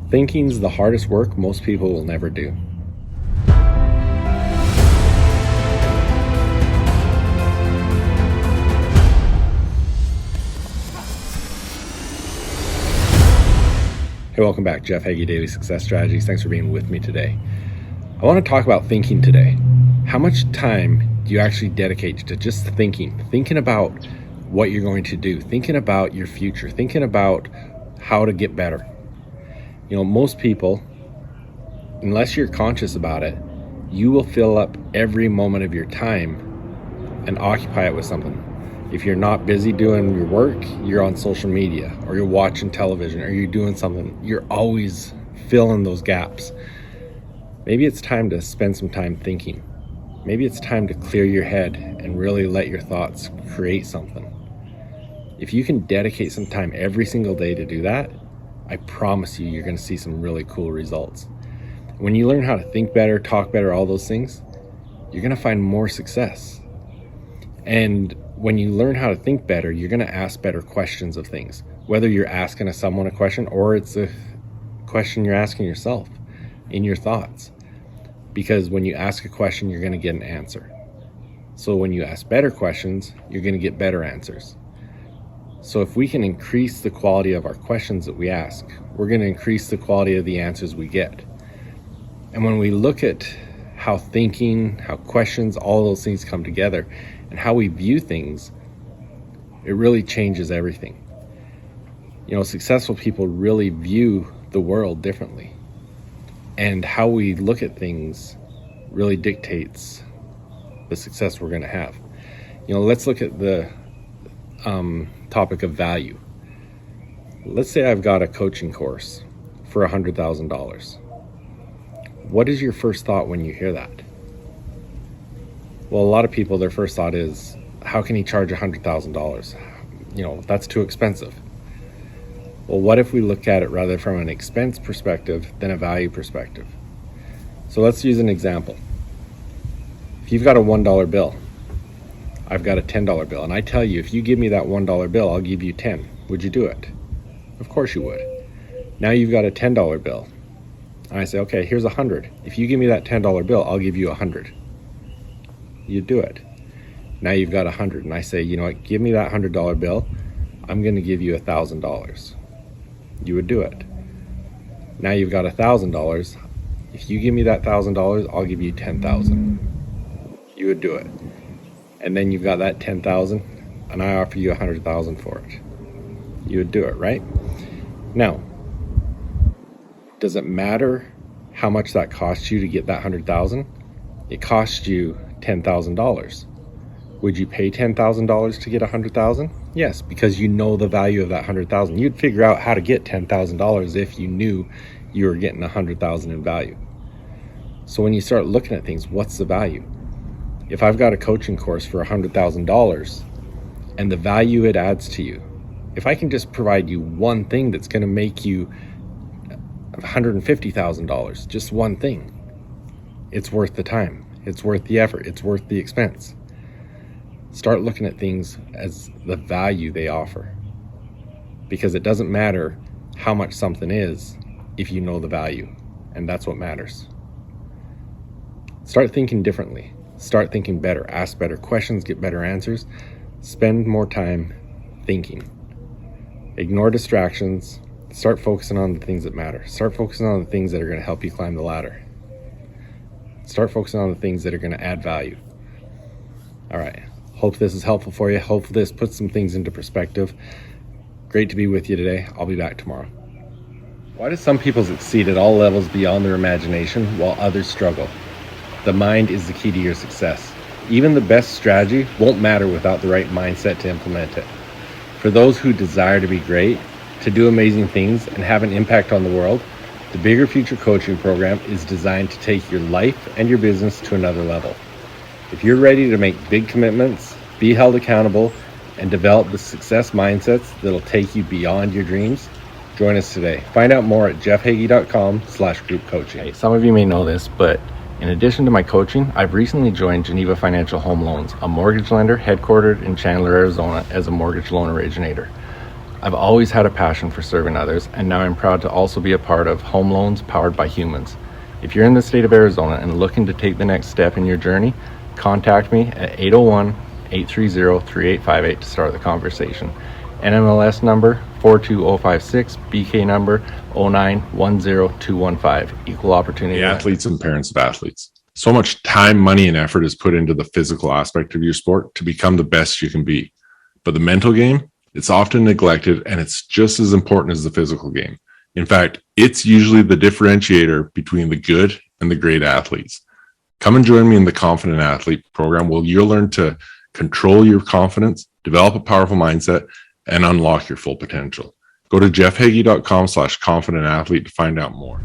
Thinking's the hardest work most people will never do. Hey, welcome back. Jeff Heggie, Daily Success Strategies. Thanks for being with me today. I want to talk about thinking today. How much time do you actually dedicate to just thinking about what you're going to do, thinking about your future, thinking about how to get better? You know, most people, unless you're conscious about it, you will fill up every moment of your time and occupy it with something. If you're not busy doing your work, you're on social media, or you're watching television, or you're doing something. You're always filling those gaps. Maybe it's time to spend some time thinking. Maybe it's time to clear your head and really let your thoughts create something. If you can dedicate some time every single day to do that, I promise you're going to see some really cool results. When you learn how to think better, talk better, all those things, you're going to find more success. And when you learn how to think better, you're going to ask better questions of things. Whether you're asking someone a question or it's a question you're asking yourself in your thoughts. Because when you ask a question, you're going to get an answer. So when you ask better questions, you're going to get better answers. So if we can increase the quality of our questions that we ask, we're going to increase the quality of the answers we get. And when we look at how thinking, how questions, all those things come together, and how we view things, it really changes everything. You know, successful people really view the world differently. And how we look at things really dictates the success we're going to have. You know, let's look at the topic of value. Let's say I've got a coaching course for $100,000. What is your first thought when you hear that? Well, a lot of people, their first thought is, how can he charge $100,000? You know, that's too expensive. Well, what if we look at it rather from an expense perspective than a value perspective? So let's use an example. If you've got a $1 bill, I've got a $10 bill, and I tell you, if you give me that $1 bill, I'll give you 10. Would you do it? Of course you would. Now you've got a $10 bill. And I say, okay, here's 100. If you give me that $10 bill, I'll give you 100. You'd do it. Now you've got 100, and I say, you know what, give me that $100 bill. I'm going to give you $1,000. You would do it. Now you've got $1,000. If you give me that $1,000, I'll give you 10,000. You would do it. And then you've got that 10,000, and I offer you 100,000 for it. You would do it, right? Now, does it matter how much that costs you to get that 100,000? It costs you $10,000. Would you pay $10,000 to get 100,000? Yes, because you know the value of that 100,000. You'd figure out how to get $10,000 if you knew you were getting 100,000 in value. So when you start looking at things, what's the value? If I've got a coaching course for $100,000 and the value it adds to you, if I can just provide you one thing that's going to make you $150,000, just one thing, it's worth the time, it's worth the effort, it's worth the expense. Start looking at things as the value they offer, because it doesn't matter how much something is if you know the value, and that's what matters. Start thinking differently. Start thinking better. Ask better questions, get better answers. Spend more time thinking. Ignore distractions. Start focusing on the things that matter. Start focusing on the things that are going to help you climb the ladder. Start focusing on the things that are going to add value. All right. Hope this is helpful for you. Hope this puts some things into perspective. Great to be with you today. I'll be back tomorrow. Why do some people succeed at all levels beyond their imagination while others struggle? The mind is the key to your success. Even the best strategy won't matter without the right mindset to implement it. For those who desire to be great, to do amazing things, and have an impact on the world, the Bigger Future Coaching Program is designed to take your life and your business to another level. If you're ready to make big commitments, be held accountable, and develop the success mindsets that'll take you beyond your dreams, join us today. Find out more at jeffhaggie.com/group coaching. Hey, some of you may know this, but in addition to my coaching, I've recently joined Geneva Financial Home Loans, a mortgage lender headquartered in Chandler, Arizona, as a mortgage loan originator. I've always had a passion for serving others, and now I'm proud to also be a part of Home Loans Powered by Humans. If you're in the state of Arizona and looking to take the next step in your journey, contact me at 801-830-3858 to start the conversation. NMLS number 42056, BK number 0910215, equal opportunity. Athletes and parents of athletes. So much time, money, and effort is put into the physical aspect of your sport to become the best you can be. But the mental game, it's often neglected, and it's just as important as the physical game. In fact, it's usually the differentiator between the good and the great athletes. Come and join me in the Confident Athlete program where you'll learn to control your confidence, develop a powerful mindset, and unlock your full potential. Go to jeffheggie.com/confidentathlete to find out more.